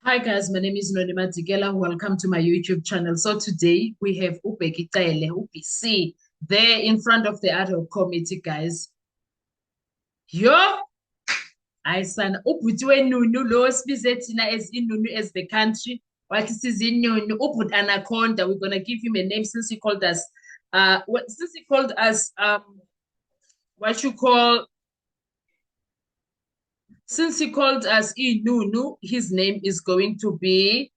Hi guys, my name is Nonima Tigela. Welcome to my YouTube channel. So today we have Ubeki Taele, UBC, there in front of the ad hoc committee, guys. Yo, I son Ubutwe Nunu, lo Spizetina as in Nunu as the country. What is in Nunu? Ubut Anaconda. We're gonna give him a name since he called us what you call since he called us Inunu, his name is going to be,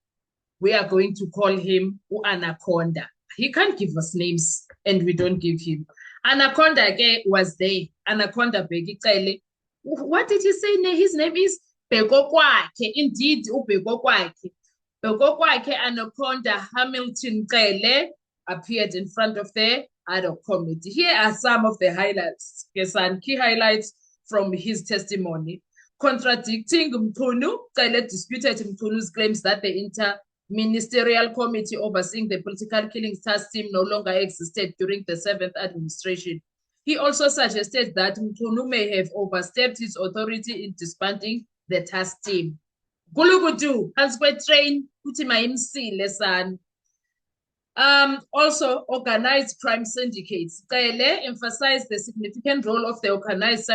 we are going to call him Anaconda. He can't give us names and we don't give him. Anaconda was there. Anaconda Begikele. What did he say? His name is Begokwake. Indeed, Begokwake. Begokwake Anaconda Hamilton Kele appeared in front of the ad hoc committee. Here are some of the highlights. Some key highlights from his testimony. Contradicting Mkhunu, Kele disputed Mkhunu's claims that the Ministerial Committee overseeing the political killings task team no longer existed during the 7th administration. He also suggested that Mkhunu may have overstepped his authority in disbanding the task team. Gulugudu, Hansque train, lesson. Also, organized crime syndicates. Kele emphasized the significant role of the organized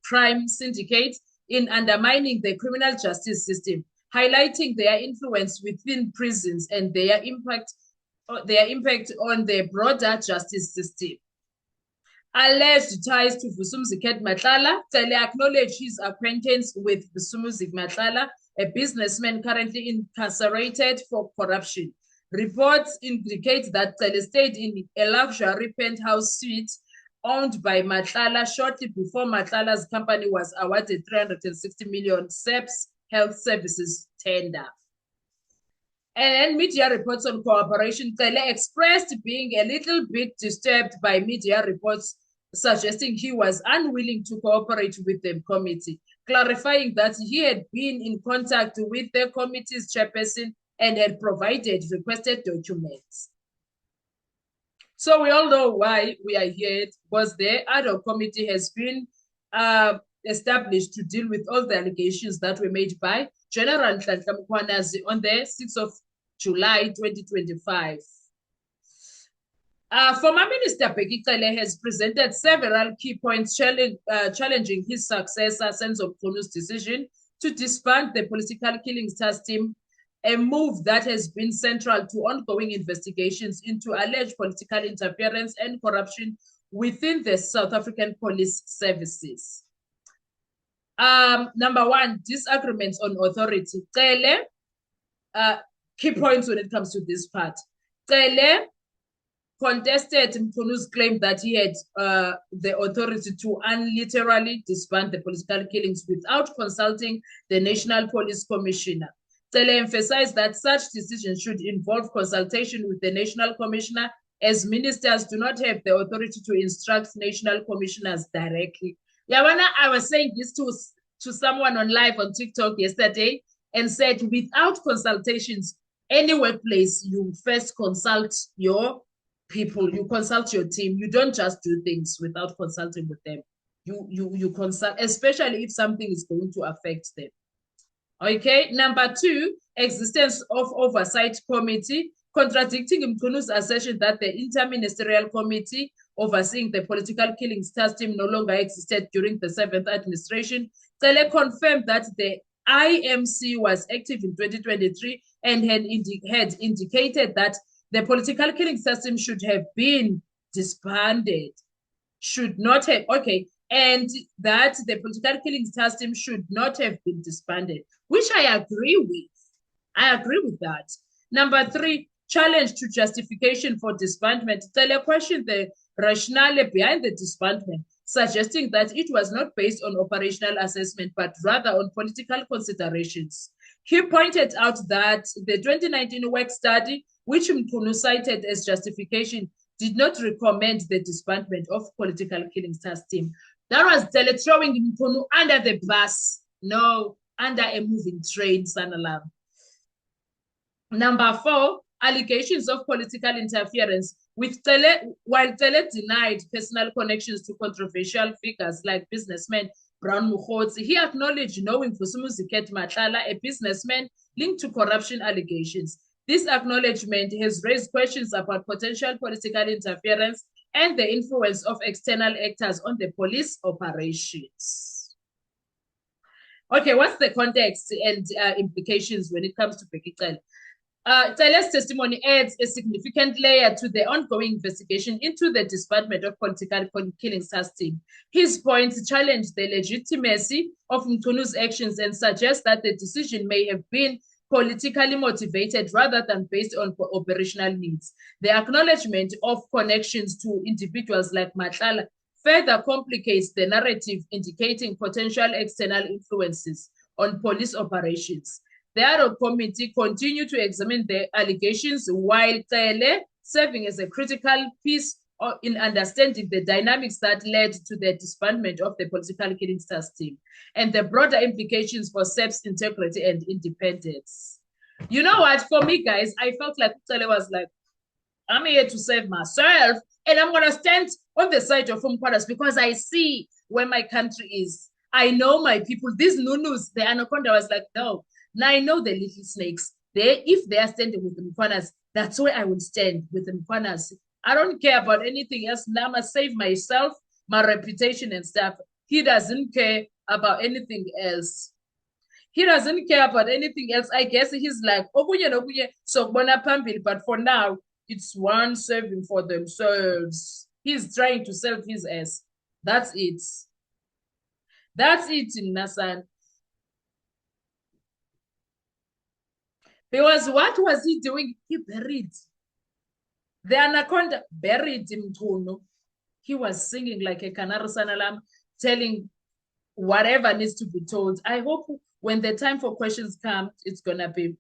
crime syndicate in undermining the criminal justice system, highlighting their influence within prisons and their impact on the broader justice system. Alleged ties to Vusumuzi Matlala, Tele acknowledged his acquaintance with Vusumuzi Matlala, a businessman currently incarcerated for corruption. Reports indicate that Tele stayed in a luxury penthouse suite owned by Matlala shortly before Matlala's company was awarded 360 million SEPS Health Services tender. And media reports on cooperation, Tele expressed being a little bit disturbed by media reports suggesting he was unwilling to cooperate with the committee, clarifying that he had been in contact with the committee's chairperson and had provided requested documents. So we all know why we are here, because the ad hoc committee has been established to deal with all the allegations that were made by General Nhlanhla Mkhwanazi on the 6th of July 2025. Former Minister Bheki Cele has presented several key points challenging his successor, Senzo Mkhunu's decision to disband the political killings task team, a move that has been central to ongoing investigations into alleged political interference and corruption within the South African police services. Number one, disagreements on authority. Cele, key points when it comes to this part. Cele contested Mkhunu's claim that he had the authority to unilaterally disband the political killings without consulting the National Police Commissioner. Cele emphasized that such decisions should involve consultation with the National Commissioner, as ministers do not have the authority to instruct national commissioners directly. Yawana, I was saying this to someone on live on TikTok yesterday and said, without consultations, any workplace, you first consult your people, you consult your team. You don't just do things without consulting with them. You consult, especially if something is going to affect them. Okay, number two, existence of oversight committee, contradicting Mkhunu's assertion that the interministerial committee overseeing the political killings task team no longer existed during the 7th administration. Cele confirmed that the IMC was active in 2023 and had indicated that the political killing system should have been disbanded, should not have, okay, and that the political killing system should not have been disbanded, which I agree with. I agree with that. Number three, challenge to justification for disbandment. Cele questioned the rationale behind the disbandment, suggesting that it was not based on operational assessment, but rather on political considerations. He pointed out that the 2019 work study, which Mkhunu cited as justification, did not recommend the disbandment of political killings task team. That was Cele throwing Mkhunu under the bus. No, under a moving train, Sanalam. Number four, allegations of political interference. While Cele denied personal connections to controversial figures like businessman Brown Mokgotsi, he acknowledged knowing Vusumuzi Matlala, a businessman linked to corruption allegations. This acknowledgement has raised questions about potential political interference and the influence of external actors on the police operations. Okay, what's the context and implications when it comes to Bheki Cele? Cele's testimony adds a significant layer to the ongoing investigation into the disbandment of political killing team. His points challenge the legitimacy of Mchunu's actions and suggest that the decision may have been politically motivated rather than based on operational needs. The acknowledgement of connections to individuals like Matlala further complicates the narrative, indicating potential external influences on police operations. The ad hoc committee continued to examine the allegations while Cele serving as a critical piece in understanding the dynamics that led to the disbandment of the political killing stars team and the broader implications for SEP's integrity and independence. You know what? For me, guys, I felt like Cele was like, I'm here to save myself and I'm going to stand on the side of Mkhwanazi because I see where my country is. I know my people. These Nunus, the anaconda was like, no. Now I know the little snakes. If they are standing with the Mkhwanazi, that's where I will stand with the Mkhwanazi. I don't care about anything else. Now I must save myself, my reputation and stuff. He doesn't care about anything else. He doesn't care about anything else. I guess he's like, so but for now, it's one serving for themselves. He's trying to save his ass. That's it. That's it in Nasan. Because what was he doing? He buried. The anaconda buried Mchunu. He was singing like a Canary Sanalam, telling whatever needs to be told. I hope when the time for questions comes, it's going to be.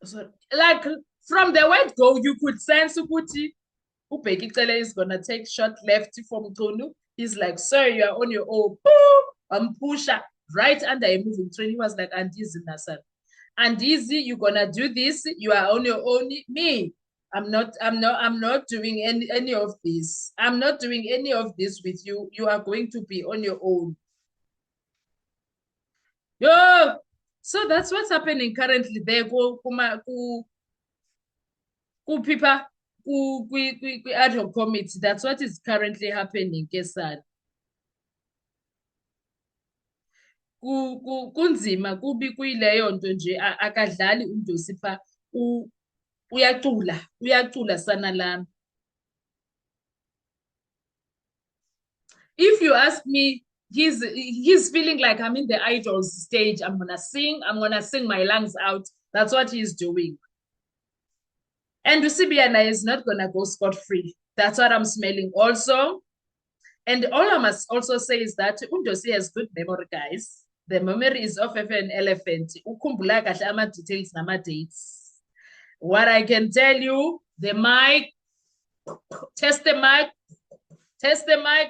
So, like, from the word go, you could sense Ubuti. Ubheki Cele is going to take shot left from Mchunu. He's like, sir, you are on your own. I'm pusher. Right under a moving train, he was like, Andizi Nasan. Andizi, you're gonna do this, you are on your own. Me, I'm not doing any of this. I'm not doing any of this with you. You are going to be on your own. Yo, so that's what's happening currently there. Go Pipa, ad hoc committee. That's what is currently happening, Kesan. Kunzima kubi kuyileyo nto nje akadlali uNdosi pha uyacula sana lami. If you ask me, he's feeling like I'm in the Idols stage. I'm gonna sing my lungs out. That's what he's doing. And Usibiana is not gonna go scot-free. That's what I'm smelling also. And all I must also say is that uNdosi has good memory, guys. The memory is of an elephant. Ukhumbula kahle ama details nama dates. What I can tell you, the mic, test the mic,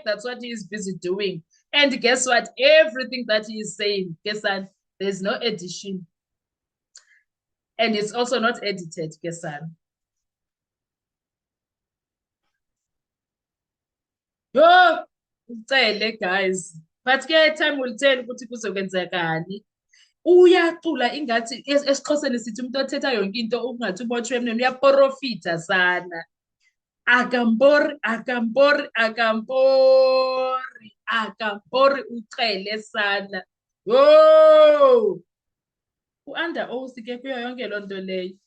that's what he is busy doing. And guess what? Everything that he is saying, guess what? There's no edition. And it's also not edited, guess what? Yo, guys. But time will tell ukuthi kuzokwenzekani. Uyacula ingathi esiXhoseni sithi umuntu othetha yonke into ungathi ubotshwe emnweni uyaprofita sana. Akampori uCele sana. Yo! U-under oath ke kuyo yonke loo nto leyo.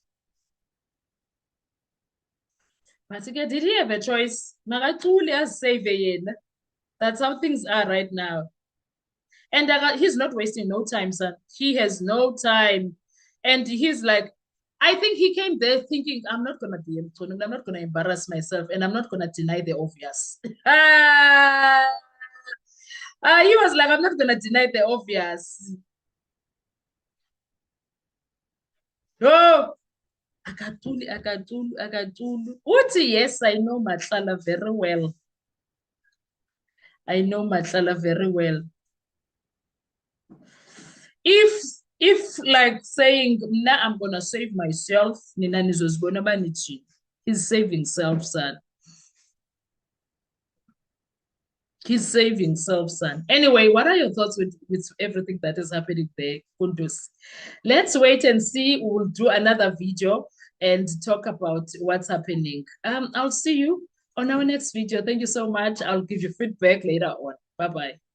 But did he have a choice? Makacule azisave yena. That's how things are right now. And he's not wasting no time, son. He has no time. And he's like, I think he came there thinking, I'm not going to be Mchunu, I'm not going to embarrass myself, and I'm not going to deny the obvious. He was like, I'm not going to deny the obvious. Oh, Akatulu. Uthi, yes, I know Matlala very well. I know Matlala very well. If like saying, nah, I'm gonna save myself, he's saving self, son. He's saving self, son. Anyway, what are your thoughts with everything that is happening there, Kundus? Let's wait and see. We'll do another video and talk about what's happening. I'll see you on our next video. Thank you so much. I'll give you feedback later on. Bye-bye.